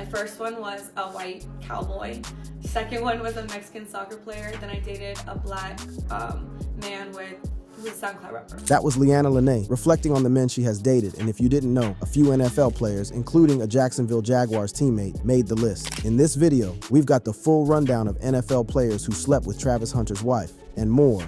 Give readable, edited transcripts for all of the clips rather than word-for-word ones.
first one was a white cowboy. Second one was a Mexican soccer player. Then I dated a black man who's a SoundCloud rapper. That was Leanna Lene, reflecting on the men she has dated, and if you didn't know, a few NFL players, including a Jacksonville Jaguars teammate, made the list. In this video, we've got the full rundown of NFL players who slept with Travis Hunter's wife, and more.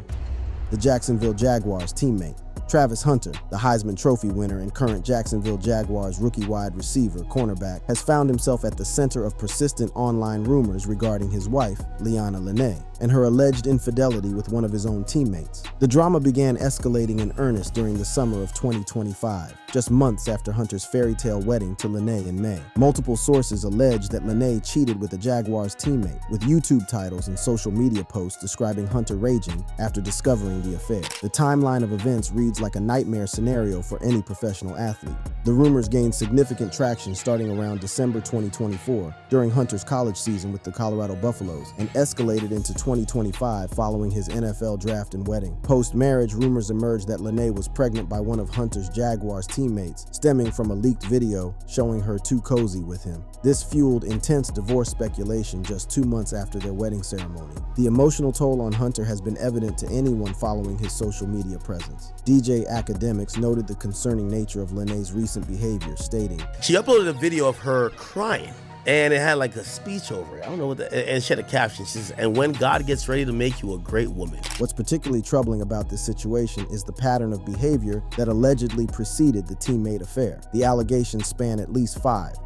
The Jacksonville Jaguars teammate. Travis Hunter, the Heisman Trophy winner and current Jacksonville Jaguars rookie wide receiver cornerback, has found himself at the center of persistent online rumors regarding his wife, Leanna Lene, and her alleged infidelity with one of his own teammates. The drama began escalating in earnest during the summer of 2025, just months after Hunter's fairy tale wedding to Lene in May. Multiple sources allege that Lene cheated with a Jaguars teammate, with YouTube titles and social media posts describing Hunter raging after discovering the affair. The timeline of events reads like a nightmare scenario for any professional athlete. The rumors gained significant traction starting around December 2024 during Hunter's college season with the Colorado Buffaloes, and escalated into 2025 following his NFL draft and wedding. Post-marriage, rumors emerged that Lene was pregnant by one of Hunter's Jaguars teammates, stemming from a leaked video showing her too cozy with him. This fueled intense divorce speculation just 2 months after their wedding ceremony. The emotional toll on Hunter has been evident to anyone following his social media presence. DJ Academics noted the concerning nature of Lene's recent behavior, stating, "She uploaded a video of her crying, and it had like a speech over it. I don't know what and she had a caption. She says, 'And when God gets ready to make you a great woman.'" What's particularly troubling about this situation is the pattern of behavior that allegedly preceded the teammate affair. The allegations span at least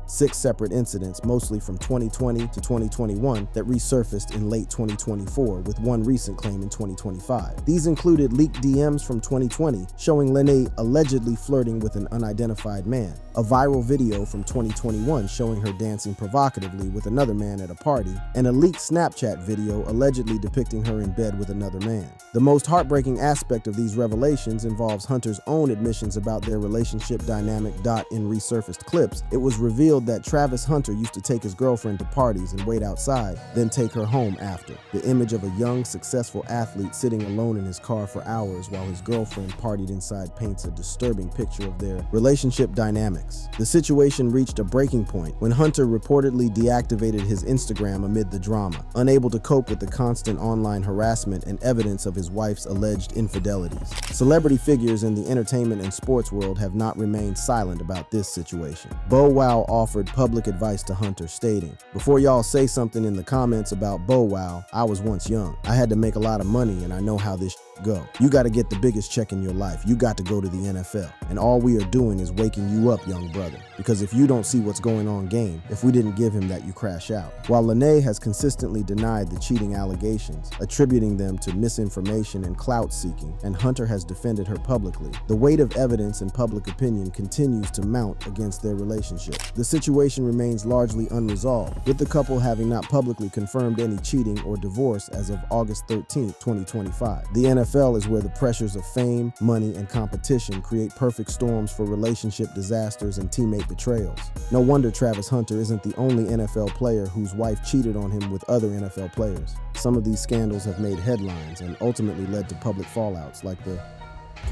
6 separate incidents, mostly from 2020 to 2021, that resurfaced in late 2024, with one recent claim in 2025. These included leaked DMs from 2020 showing Lene allegedly flirting with an unidentified man, a viral video from 2021 showing her dancing provocatively with another man at a party, and a leaked Snapchat video allegedly depicting her in bed with another man. The most heartbreaking aspect of these revelations involves Hunter's own admissions about their relationship dynamic. In resurfaced clips, it was revealed that Travis Hunter used to take his girlfriend to parties and wait outside, then take her home after. The image of a young, successful athlete sitting alone in his car for hours while his girlfriend partied inside paints a disturbing picture of their relationship dynamics. The situation reached a breaking point when Hunter reportedly deactivated his Instagram amid the drama, unable to cope with the constant online harassment and evidence of his wife's alleged infidelities. Celebrity figures in the entertainment and sports world have not remained silent about this situation. Bow Wow offered public advice to Hunter, stating, "Before y'all say something in the comments about Bow Wow, I was once young. I had to make a lot of money and I know how this go. You got to get the biggest check in your life. You got to go to the NFL. And all we are doing is waking you up, young brother. Because if you don't see what's going on game, if we didn't give him that, you crash out." While Lene has consistently denied the cheating allegations, attributing them to misinformation and clout seeking, and Hunter has defended her publicly, the weight of evidence and public opinion continues to mount against their relationship. The situation remains largely unresolved, with the couple having not publicly confirmed any cheating or divorce as of August 13, 2025. The NFL is where the pressures of fame, money, and competition create perfect storms for relationship disasters and teammate betrayals. No wonder Travis Hunter isn't the only NFL player whose wife cheated on him with other NFL players. Some of these scandals have made headlines and ultimately led to public fallouts, like the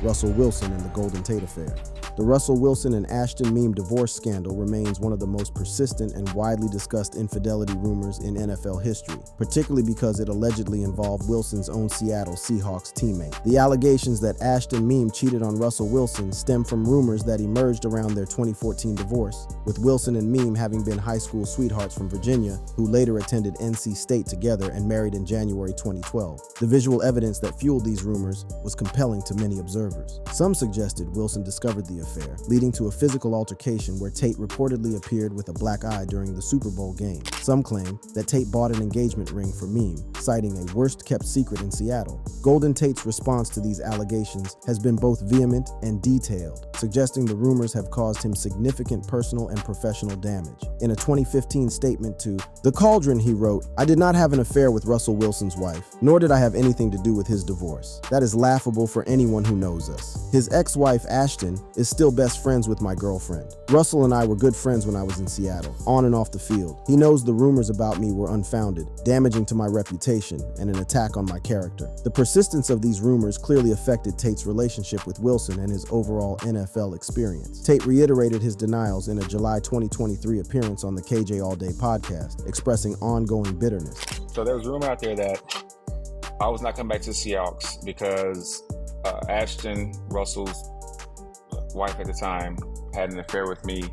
Russell Wilson and the Wilson-Tate affair. The Russell Wilson and Ashton meme divorce scandal remains one of the most persistent and widely discussed infidelity rumors in NFL history, particularly because it allegedly involved Wilson's own Seattle Seahawks teammate. The allegations that Ashton meme cheated on Russell Wilson stem from rumors that emerged around their 2014 divorce, with Wilson and meme having been high school sweethearts from Virginia who later attended NC State together and married in January 2012. The visual evidence that fueled these rumors was compelling to many observers. Some suggested Wilson discovered the affair, leading to a physical altercation where Tate reportedly appeared with a black eye during the Super Bowl game. Some claim that Tate bought an engagement ring for meme, citing a worst-kept secret in Seattle. Wilson-Tate's response to these allegations has been both vehement and detailed, suggesting the rumors have caused him significant personal and professional damage. In a 2015 statement to The Cauldron, he wrote, "I did not have an affair with Russell Wilson's wife, nor did I have anything to do with his divorce. That is laughable for anyone who knows knows us. His ex-wife, Ashton, is still best friends with my girlfriend. Russell and I were good friends when I was in Seattle, on and off the field. He knows the rumors about me were unfounded, damaging to my reputation, and an attack on my character. The persistence of these rumors clearly affected Tate's relationship with Wilson and his overall NFL experience. Tate reiterated his denials in a July 2023 appearance on the KJ All Day podcast, expressing ongoing bitterness. So there was rumor out there that I was not coming back to the Seahawks because Ashton, Russell's wife at the time, had an affair with me,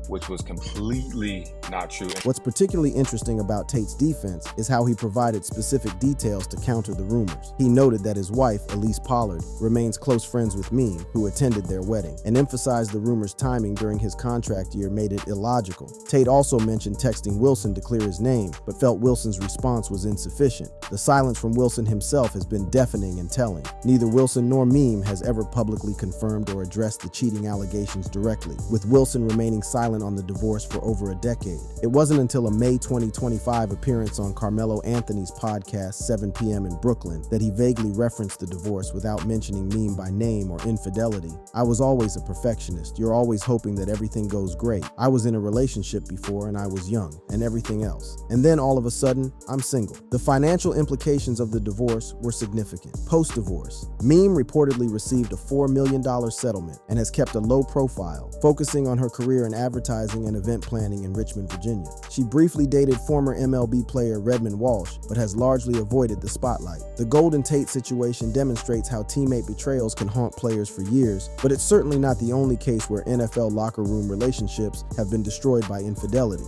which was completely not true. What's particularly interesting about Tate's defense is how he provided specific details to counter the rumors. He noted that his wife, Elise Pollard, remains close friends with Meme, who attended their wedding, and emphasized the rumors' timing during his contract year made it illogical. Tate also mentioned texting Wilson to clear his name, but felt Wilson's response was insufficient. The silence from Wilson himself has been deafening and telling. Neither Wilson nor Meme has ever publicly confirmed or addressed the cheating allegations directly, with Wilson remaining silent on the divorce for over a decade. It wasn't until a May 2025 appearance on Carmelo Anthony's podcast 7 p.m. in Brooklyn that he vaguely referenced the divorce without mentioning Meme by name or infidelity. I was always a perfectionist. You're always hoping that everything goes great. I was in a relationship before and I was young, and everything else. And then all of a sudden, I'm single. The financial implications of the divorce were significant. Post-divorce, Meme reportedly received a $4 million settlement and has kept a low profile, focusing on her career in advertising and event planning in Richmond, Virginia. She briefly dated former MLB player Redmond Walsh, but has largely avoided the spotlight. The Golden Tate situation demonstrates how teammate betrayals can haunt players for years, but it's certainly not the only case where NFL locker room relationships have been destroyed by infidelity.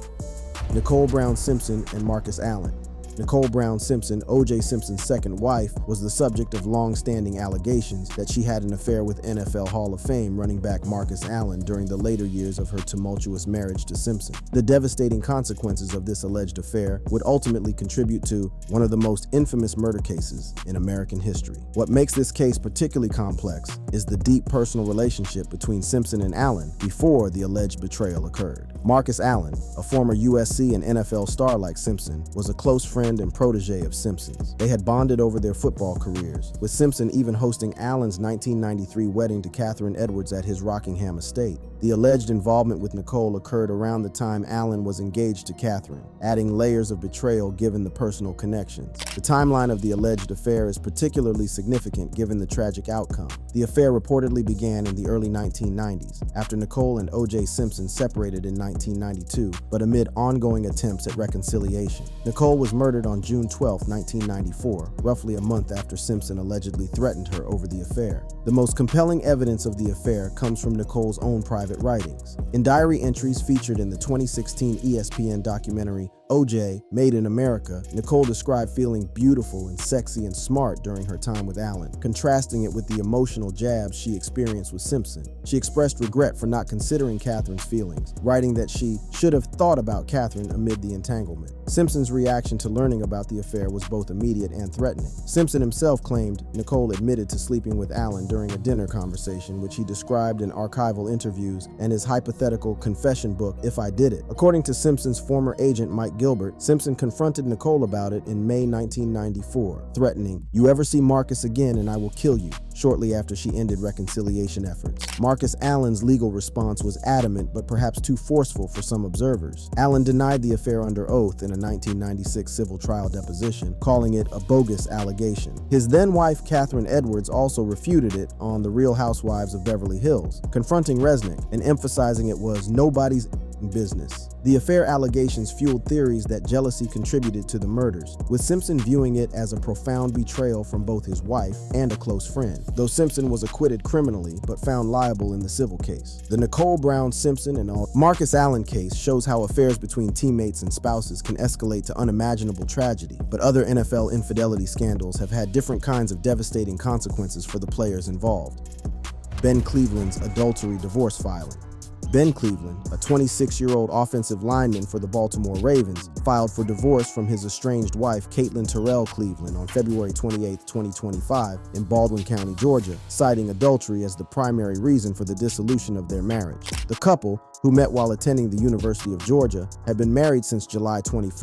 Nicole Brown Simpson and Marcus Allen. Nicole Brown Simpson, O.J. Simpson's second wife, was the subject of long-standing allegations that she had an affair with NFL Hall of Fame running back Marcus Allen during the later years of her tumultuous marriage to Simpson. The devastating consequences of this alleged affair would ultimately contribute to one of the most infamous murder cases in American history. What makes this case particularly complex is the deep personal relationship between Simpson and Allen before the alleged betrayal occurred. Marcus Allen, a former USC and NFL star like Simpson, was a close friend and protege of Simpson's. They had bonded over their football careers, with Simpson even hosting Allen's 1993 wedding to Catherine Edwards at his Rockingham estate. The alleged involvement with Nicole occurred around the time Allen was engaged to Catherine, adding layers of betrayal given the personal connections. The timeline of the alleged affair is particularly significant given the tragic outcome. The affair reportedly began in the early 1990s, after Nicole and O.J. Simpson separated in 1992, but amid ongoing attempts at reconciliation. Nicole was murdered on June 12, 1994, roughly a month after Simpson allegedly threatened her over the affair. The most compelling evidence of the affair comes from Nicole's own private writings. In diary entries featured in the 2016 ESPN documentary O.J. Made in America, Nicole described feeling beautiful and sexy and smart during her time with Allen, contrasting it with the emotional jabs she experienced with Simpson. She expressed regret for not considering Catherine's feelings, writing that she should have thought about Catherine amid the entanglement. Simpson's reaction to learning about the affair was both immediate and threatening. Simpson himself claimed Nicole admitted to sleeping with Allen during a dinner conversation, which he described in archival interviews and his hypothetical confession book, If I Did It. According to Simpson's former agent Mike Gilbert, Simpson confronted Nicole about it in May 1994, threatening, "You ever see Marcus again and I will kill you," shortly after she ended reconciliation efforts. Marcus Allen's legal response was adamant but perhaps too forceful for some observers. Allen denied the affair under oath in a 1996 civil trial deposition, calling it a bogus allegation. His then-wife Catherine Edwards also refuted it on The Real Housewives of Beverly Hills, confronting Resnick and emphasizing it was nobody's business. The affair allegations fueled theories that jealousy contributed to the murders, with Simpson viewing it as a profound betrayal from both his wife and a close friend, though Simpson was acquitted criminally but found liable in the civil case. The Nicole Brown Simpson and Marcus Allen case shows how affairs between teammates and spouses can escalate to unimaginable tragedy, but other NFL infidelity scandals have had different kinds of devastating consequences for the players involved. Ben Cleveland's adultery divorce filing. Ben Cleveland, a 26-year-old offensive lineman for the Baltimore Ravens, filed for divorce from his estranged wife, Caitlin Terrell Cleveland, on February 28, 2025, in Baldwin County, Georgia, citing adultery as the primary reason for the dissolution of their marriage. The couple, who met while attending the University of Georgia, had been married since July 21,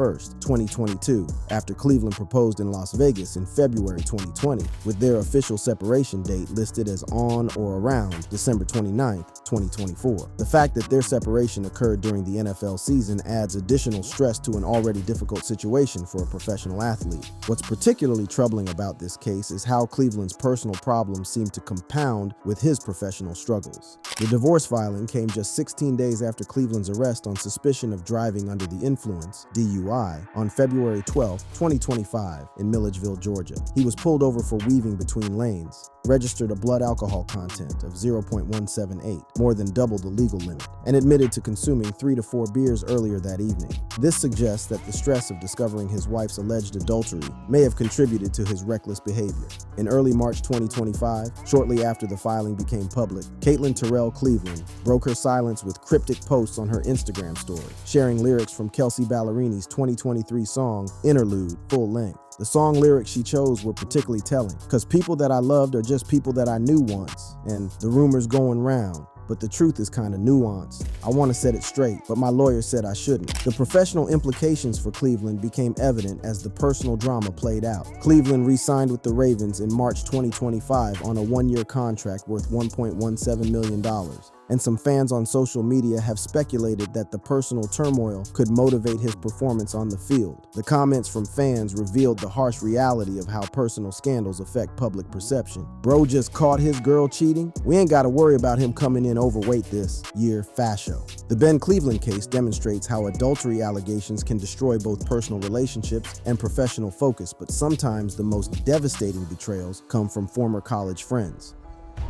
2022, after Cleveland proposed in Las Vegas in February 2020, with their official separation date listed as on or around December 29, 2024. The fact that their separation occurred during the NFL season adds additional stress to an already difficult situation for a professional athlete. What's particularly troubling about this case is how Cleveland's personal problems seem to compound with his professional struggles. The divorce filing came just 16 days after Cleveland's arrest on suspicion of driving under the influence, DUI, on February 12, 2025, in Milledgeville, Georgia. He was pulled over for weaving between lanes, registered a blood alcohol content of 0.178, more than double the legal limit, and admitted to consuming 3 to 4 beers earlier that evening. This suggests that the stress of discovering his wife's alleged adultery may have contributed to his reckless behavior. In early March 2025, shortly after the filing became public, Caitlin Terrell Cleveland broke her silence with cryptic posts on her Instagram story, sharing lyrics from Kelsey Ballerini's 2023 song, Interlude, full length. The song lyrics she chose were particularly telling, because people that I loved are just people that I knew once, and the rumors going round. But the truth is kind of nuanced. I want to set it straight, but my lawyer said I shouldn't. The professional implications for Cleveland became evident as the personal drama played out. Cleveland re-signed with the Ravens in March 2025 on a 1-year contract worth $1.17 million. And some fans on social media have speculated that the personal turmoil could motivate his performance on the field. The comments from fans revealed the harsh reality of how personal scandals affect public perception. Bro just caught his girl cheating? We ain't gotta worry about him coming in overweight this year, fascio. The Ben Cleveland case demonstrates how adultery allegations can destroy both personal relationships and professional focus, but sometimes the most devastating betrayals come from former college friends.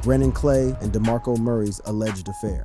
Brennan Clay and DeMarco Murray's alleged affair.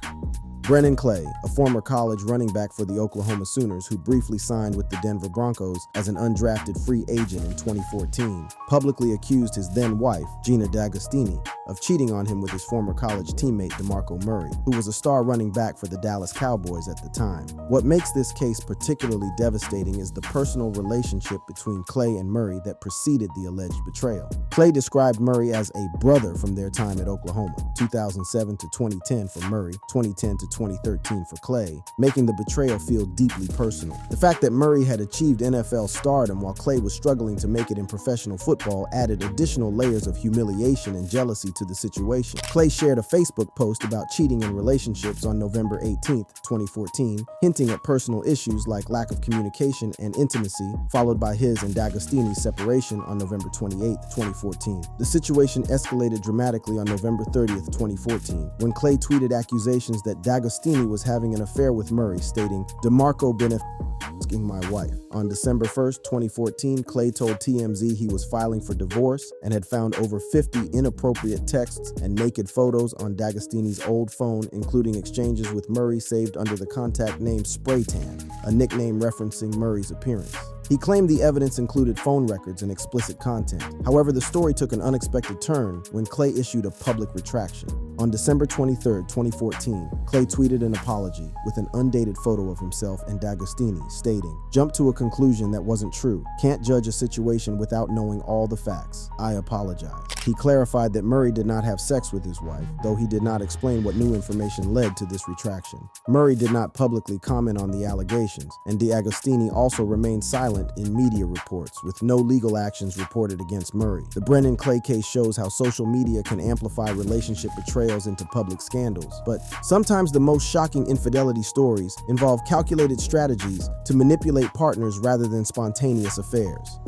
Brennan Clay, a former college running back for the Oklahoma Sooners who briefly signed with the Denver Broncos as an undrafted free agent in 2014, publicly accused his then-wife, Gina D'Agostini, of cheating on him with his former college teammate DeMarco Murray, who was a star running back for the Dallas Cowboys at the time. What makes this case particularly devastating is the personal relationship between Clay and Murray that preceded the alleged betrayal. Clay described Murray as a brother from their time at Oklahoma, 2007 to 2010 for Murray, 2010 to 2013 for Clay, making the betrayal feel deeply personal. The fact that Murray had achieved NFL stardom while Clay was struggling to make it in professional football added additional layers of humiliation and jealousy to the situation. Clay shared a Facebook post about cheating in relationships on November 18, 2014, hinting at personal issues like lack of communication and intimacy, followed by his and D'Agostini's separation on November 28, 2014. The situation escalated dramatically on November 30, 2014, when Clay tweeted accusations that D'Agostini was having an affair with Murray, stating, "DeMarco been asking my wife." On December 1st, 2014, Clay told TMZ he was filing for divorce and had found over 50 inappropriate texts and naked photos on D'Agostini's old phone, including exchanges with Murray saved under the contact name Spraytan, a nickname referencing Murray's appearance. He claimed the evidence included phone records and explicit content. However, the story took an unexpected turn when Clay issued a public retraction. On December 23, 2014, Clay tweeted an apology with an undated photo of himself and D'Agostini, stating, "Jumped to a conclusion that wasn't true. Can't judge a situation without knowing all the facts. I apologize." He clarified that Murray did not have sex with his wife, though he did not explain what new information led to this retraction. Murray did not publicly comment on the allegations, and D'Agostini also remained silent in media reports, with no legal actions reported against Murray. The Brennan Clay case shows how social media can amplify relationship betrayals into public scandals, but sometimes the most shocking infidelity stories involve calculated strategies to manipulate partners rather than spontaneous affairs.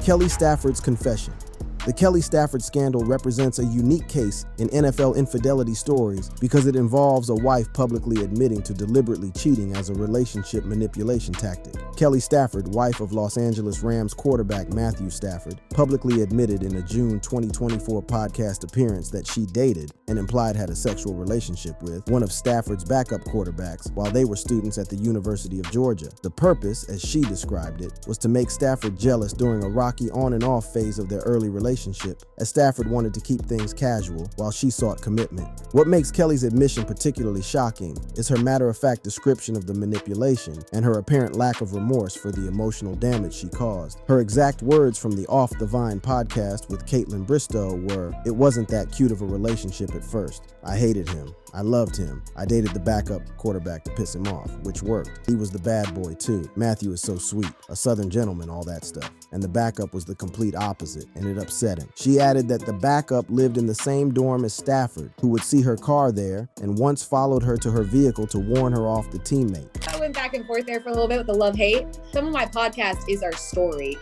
Kelly Stafford's confession. The Kelly Stafford scandal represents a unique case in NFL infidelity stories because it involves a wife publicly admitting to deliberately cheating as a relationship manipulation tactic. Kelly Stafford, wife of Los Angeles Rams quarterback Matthew Stafford, publicly admitted in a June 2024 podcast appearance that she dated and implied had a sexual relationship with one of Stafford's backup quarterbacks while they were students at the University of Georgia. The purpose, as she described it, was to make Stafford jealous during a rocky on and off phase of their early relationship, as Stafford wanted to keep things casual while she sought commitment. What makes Kelly's admission particularly shocking is her matter-of-fact description of the manipulation and her apparent lack of remorse for the emotional damage she caused. Her exact words from the Off the Vine podcast with Caitlin Bristow were, "It wasn't that cute of a relationship at first. I hated him. I loved him. I dated the backup quarterback to piss him off," which worked. He was the bad boy too. Matthew is so sweet, a southern gentleman, all that stuff. And the backup was the complete opposite, and it upset him. She added that the backup lived in the same dorm as Stafford, who would see her car there and once followed her to her vehicle to warn her off the teammate. I went back and forth there for a little bit with the love-hate. Some of my podcast is our story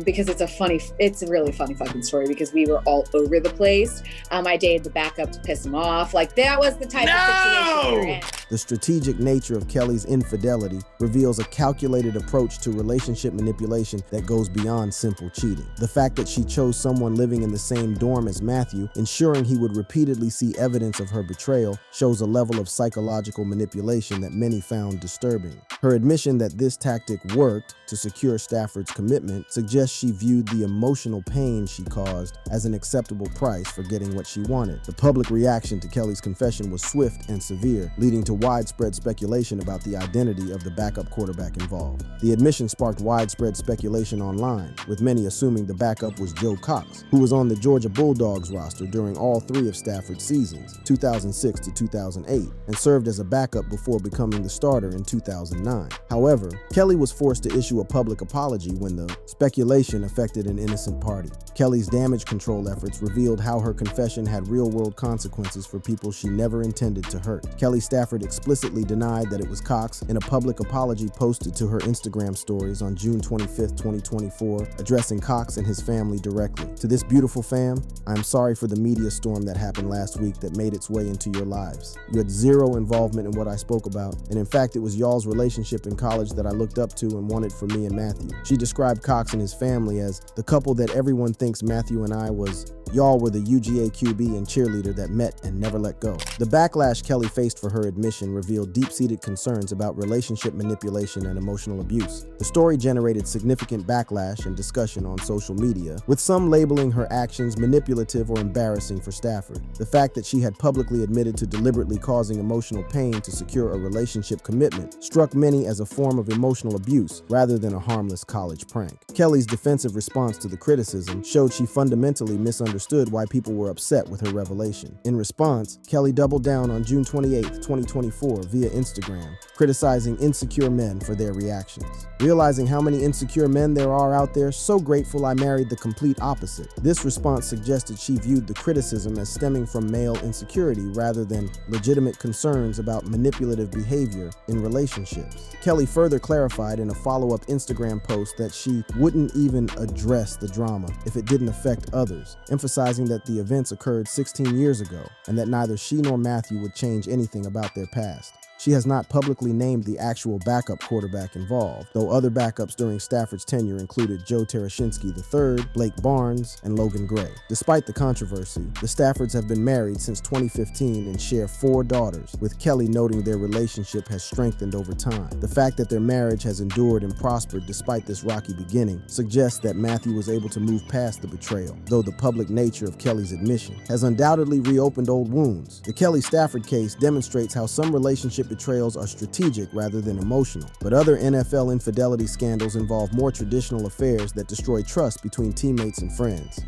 because it's a really funny fucking story because we were all over the place. I dated the backup to piss him off. Like, that was the type of situation we were in. The strategic nature of Kelly's infidelity reveals a calculated approach to relationship manipulation that goes beyond simple cheating. The fact that she chose someone living in the same dorm as Matthew, ensuring he would repeatedly see evidence of her betrayal, shows a level of psychological manipulation that many found disturbing. Her admission that this tactic worked to secure Stafford's commitment suggests she viewed the emotional pain she caused as an acceptable price for getting what she wanted. The public reaction to Kelly's confession was swift and severe, leading to widespread speculation about the identity of the backup quarterback involved. The admission sparked widespread speculation online, with many assuming the backup was Joe Cox, who was on the Georgia Bulldogs roster during all three of Stafford's seasons, 2006 to 2008, and served as a backup before becoming the starter in 2009. However, Kelly was forced to issue a public apology when the speculation affected an innocent party. Kelly's damage control efforts revealed how her confession had real-world consequences for people she never intended to hurt. Kelly Stafford explicitly denied that it was Cox in a public apology posted to her Instagram stories on June 25, 2024, addressing Cox and his family directly. To this beautiful fam, I'm sorry for the media storm that happened last week that made its way into your lives. You had zero involvement in what I spoke about, and in fact, it was y'all's relationship in college that I looked up to and wanted for me and Matthew. She described Cox and his family as the couple that everyone thinks Matthew and I was. Y'all were the UGA QB and cheerleader that met and never let go. The backlash Kelly faced for her admission revealed deep-seated concerns about relationship manipulation and emotional abuse. The story generated significant backlash and discussion on social media, with some labeling her actions manipulative or embarrassing for Stafford. The fact that she had publicly admitted to deliberately causing emotional pain to secure a relationship commitment struck many as a form of emotional abuse rather than a harmless college prank. Kelly's defensive response to the criticism showed she fundamentally misunderstood why people were upset with her revelation. In response, Kelly doubled down on June 28, 2024 via Instagram, criticizing insecure men for their reactions. Realizing how many insecure men there are out there, so grateful I married the complete opposite. This response suggested she viewed the criticism as stemming from male insecurity rather than legitimate concerns about manipulative behavior in relationships. Kelly further clarified in a follow-up Instagram post that she wouldn't even address the drama if it didn't affect others, emphasizing that the events occurred 16 years ago and that neither she nor Matthew would change anything about their past. She has not publicly named the actual backup quarterback involved, though other backups during Stafford's tenure included Joe Tereshinski III, Blake Barnes, and Logan Gray. Despite the controversy, the Staffords have been married since 2015 and share 4 daughters, with Kelly noting their relationship has strengthened over time. The fact that their marriage has endured and prospered despite this rocky beginning suggests that Matthew was able to move past the betrayal, though the public nature of Kelly's admission has undoubtedly reopened old wounds. The Kelly Stafford case demonstrates how some relationship betrayals are strategic rather than emotional, but other NFL infidelity scandals involve more traditional affairs that destroy trust between teammates and friends.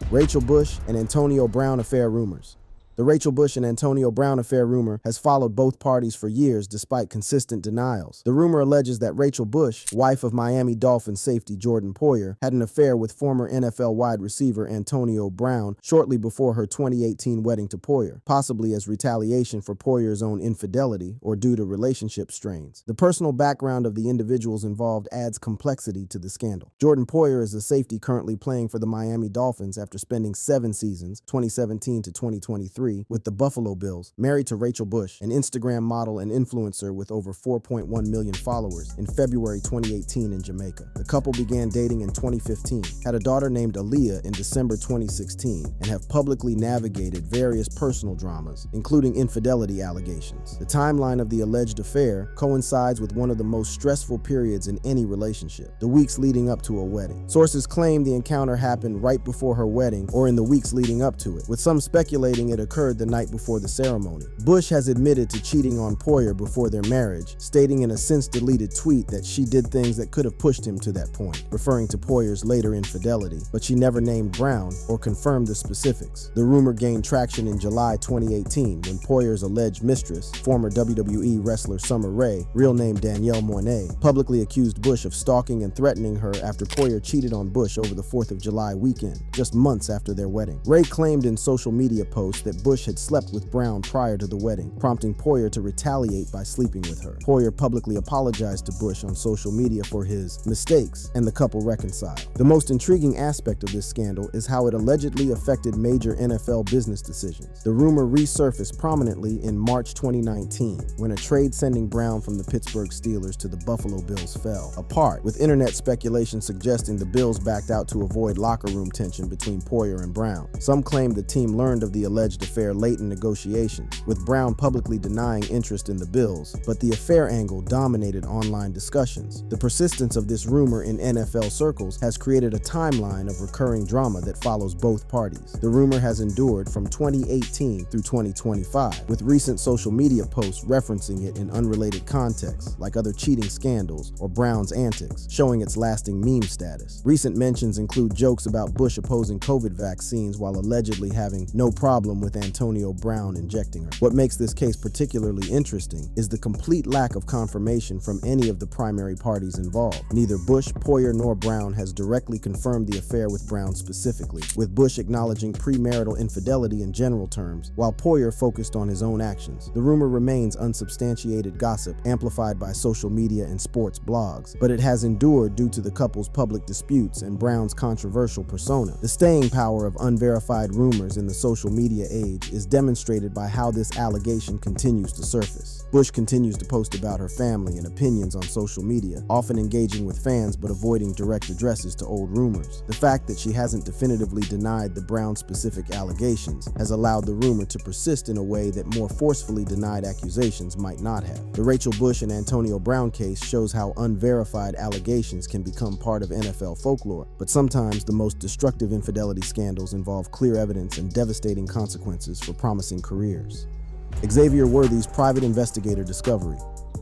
Rachel Bush and Antonio Brown affair rumors. The Rachel Bush and Antonio Brown affair rumor has followed both parties for years despite consistent denials. The rumor alleges that Rachel Bush, wife of Miami Dolphins safety Jordan Poyer, had an affair with former NFL wide receiver Antonio Brown shortly before her 2018 wedding to Poyer, possibly as retaliation for Poyer's own infidelity or due to relationship strains. The personal background of the individuals involved adds complexity to the scandal. Jordan Poyer is a safety currently playing for the Miami Dolphins after spending 7 seasons, 2017 to 2023, 2003 with the Buffalo Bills, married to Rachel Bush, an Instagram model and influencer with over 4.1 million followers, in February 2018 in Jamaica. The couple began dating in 2015, had a daughter named Aaliyah in December 2016, and have publicly navigated various personal dramas, including infidelity allegations. The timeline of the alleged affair coincides with one of the most stressful periods in any relationship, the weeks leading up to a wedding. Sources claim the encounter happened right before her wedding or in the weeks leading up to it, with some speculating it occurred the night before the ceremony. Bush has admitted to cheating on Poyer before their marriage, stating in a since-deleted tweet that she did things that could have pushed him to that point, referring to Poyer's later infidelity, but she never named Brown or confirmed the specifics. The rumor gained traction in July 2018 when Poyer's alleged mistress, former WWE wrestler Summer Rae, real name Danielle Moinet, publicly accused Bush of stalking and threatening her after Poyer cheated on Bush over the 4th of July weekend, just months after their wedding. Rae claimed in social media posts that Bush had slept with Brown prior to the wedding, prompting Poyer to retaliate by sleeping with her. Poyer publicly apologized to Bush on social media for his mistakes, and the couple reconciled. The most intriguing aspect of this scandal is how it allegedly affected major NFL business decisions. The rumor resurfaced prominently in March 2019, when a trade sending Brown from the Pittsburgh Steelers to the Buffalo Bills fell apart, with internet speculation suggesting the Bills backed out to avoid locker room tension between Poyer and Brown. Some claim the team learned of the alleged affair late in negotiations, with Brown publicly denying interest in the Bills, but the affair angle dominated online discussions. The persistence of this rumor in NFL circles has created a timeline of recurring drama that follows both parties. The rumor has endured from 2018 through 2025, with recent social media posts referencing it in unrelated contexts, like other cheating scandals or Brown's antics, showing its lasting meme status. Recent mentions include jokes about Bush opposing COVID vaccines while allegedly having no problem with Antonio Brown injecting her. What makes this case particularly interesting is the complete lack of confirmation from any of the primary parties involved. Neither Bush, Poyer, nor Brown has directly confirmed the affair with Brown specifically, with Bush acknowledging premarital infidelity in general terms, while Poyer focused on his own actions. The rumor remains unsubstantiated gossip, amplified by social media and sports blogs, but it has endured due to the couple's public disputes and Brown's controversial persona. The staying power of unverified rumors in the social media age is demonstrated by how this allegation continues to surface. Bush continues to post about her family and opinions on social media, often engaging with fans but avoiding direct addresses to old rumors. The fact that she hasn't definitively denied the Brown-specific allegations has allowed the rumor to persist in a way that more forcefully denied accusations might not have. The Rachel Bush and Antonio Brown case shows how unverified allegations can become part of NFL folklore, but sometimes the most destructive infidelity scandals involve clear evidence and devastating consequences for promising careers. Xavier Worthy's private investigator discovery.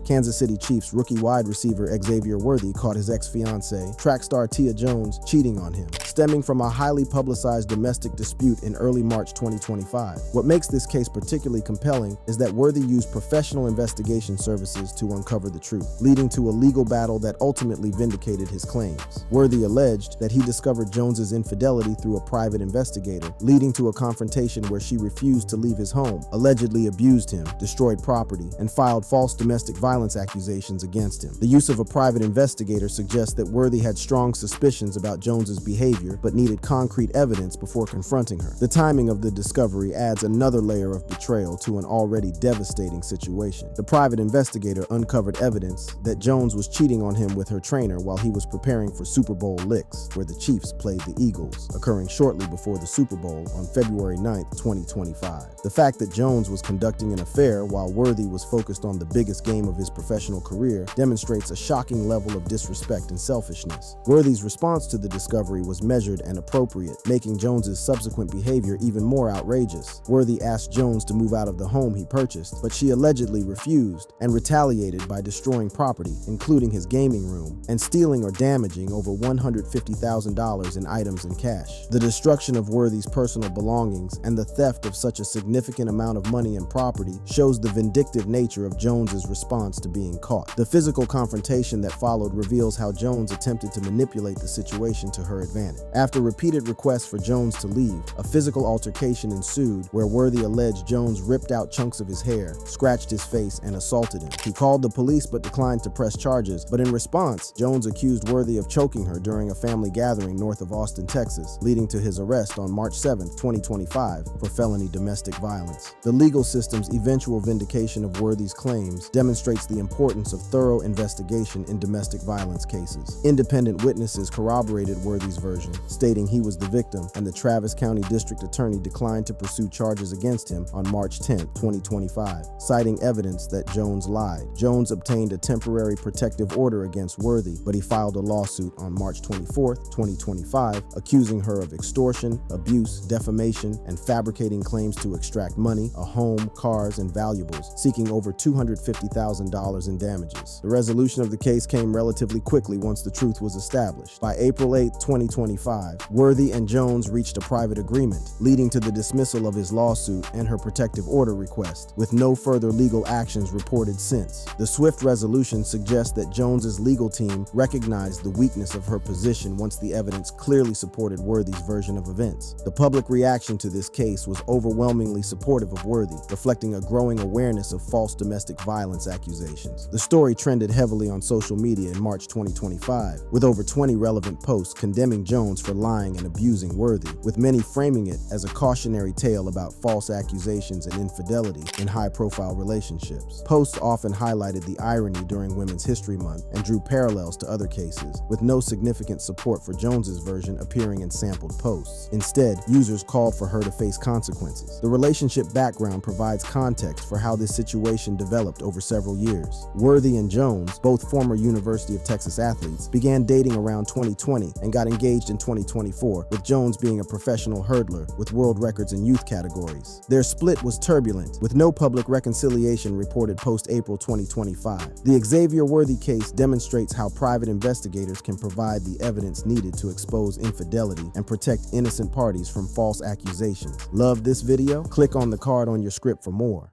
Kansas City Chiefs rookie wide receiver Xavier Worthy caught his ex-fiancée, track star Tia Jones, cheating on him, stemming from a highly publicized domestic dispute in early March 2025. What makes this case particularly compelling is that Worthy used professional investigation services to uncover the truth, leading to a legal battle that ultimately vindicated his claims. Worthy alleged that he discovered Jones's infidelity through a private investigator, leading to a confrontation where she refused to leave his home, allegedly abused him, destroyed property, and filed false domestic violence accusations against him. The use of a private investigator suggests that Worthy had strong suspicions about Jones's behavior, but needed concrete evidence before confronting her. The timing of the discovery adds another layer of betrayal to an already devastating situation. The private investigator uncovered evidence that Jones was cheating on him with her trainer while he was preparing for Super Bowl Licks, where the Chiefs played the Eagles, occurring shortly before the Super Bowl on February 9th, 2025. The fact that Jones was conducting an affair while Worthy was focused on the biggest game of his professional career demonstrates a shocking level of disrespect and selfishness. Worthy's response to the discovery was measured and appropriate, making Jones's subsequent behavior even more outrageous. Worthy asked Jones to move out of the home he purchased, but she allegedly refused and retaliated by destroying property, including his gaming room, and stealing or damaging over $150,000 in items and cash. The destruction of Worthy's personal belongings and the theft of such a significant amount of money and property shows the vindictive nature of Jones's response response to being caught. The physical confrontation that followed reveals how Jones attempted to manipulate the situation to her advantage. After repeated requests for Jones to leave, a physical altercation ensued where Worthy alleged Jones ripped out chunks of his hair, scratched his face, and assaulted him. He called the police but declined to press charges, but in response, Jones accused Worthy of choking her during a family gathering north of Austin, Texas, leading to his arrest on March 7, 2025, for felony domestic violence. The legal system's eventual vindication of Worthy's claims demonstrates the importance of thorough investigation in domestic violence cases. Independent witnesses corroborated Worthy's version, stating he was the victim, and the Travis County District Attorney declined to pursue charges against him on March 10, 2025, citing evidence that Jones lied. Jones obtained a temporary protective order against Worthy, but he filed a lawsuit on March 24, 2025, accusing her of extortion, abuse, defamation, and fabricating claims to extract money, a home, cars, and valuables, seeking over $250,000 in damages. The resolution of the case came relatively quickly once the truth was established. By April 8, 2025, Worthy and Jones reached a private agreement, leading to the dismissal of his lawsuit and her protective order request, with no further legal actions reported since. The swift resolution suggests that Jones's legal team recognized the weakness of her position once the evidence clearly supported Worthy's version of events. The public reaction to this case was overwhelmingly supportive of Worthy, reflecting a growing awareness of false domestic violence accusations. The story trended heavily on social media in March 2025, with over 20 relevant posts condemning Jones for lying and abusing Worthy, with many framing it as a cautionary tale about false accusations and infidelity in high-profile relationships. Posts often highlighted the irony during Women's History Month and drew parallels to other cases, with no significant support for Jones's version appearing in sampled posts. Instead, users called for her to face consequences. The relationship background provides context for how this situation developed over several years. Worthy and Jones, both former University of Texas athletes, began dating around 2020 and got engaged in 2024, with Jones being a professional hurdler with world records in youth categories. Their split was turbulent, with no public reconciliation reported post-April 2025. The Xavier Worthy case demonstrates how private investigators can provide the evidence needed to expose infidelity and protect innocent parties from false accusations. Love this video? Click on the card on your script for more.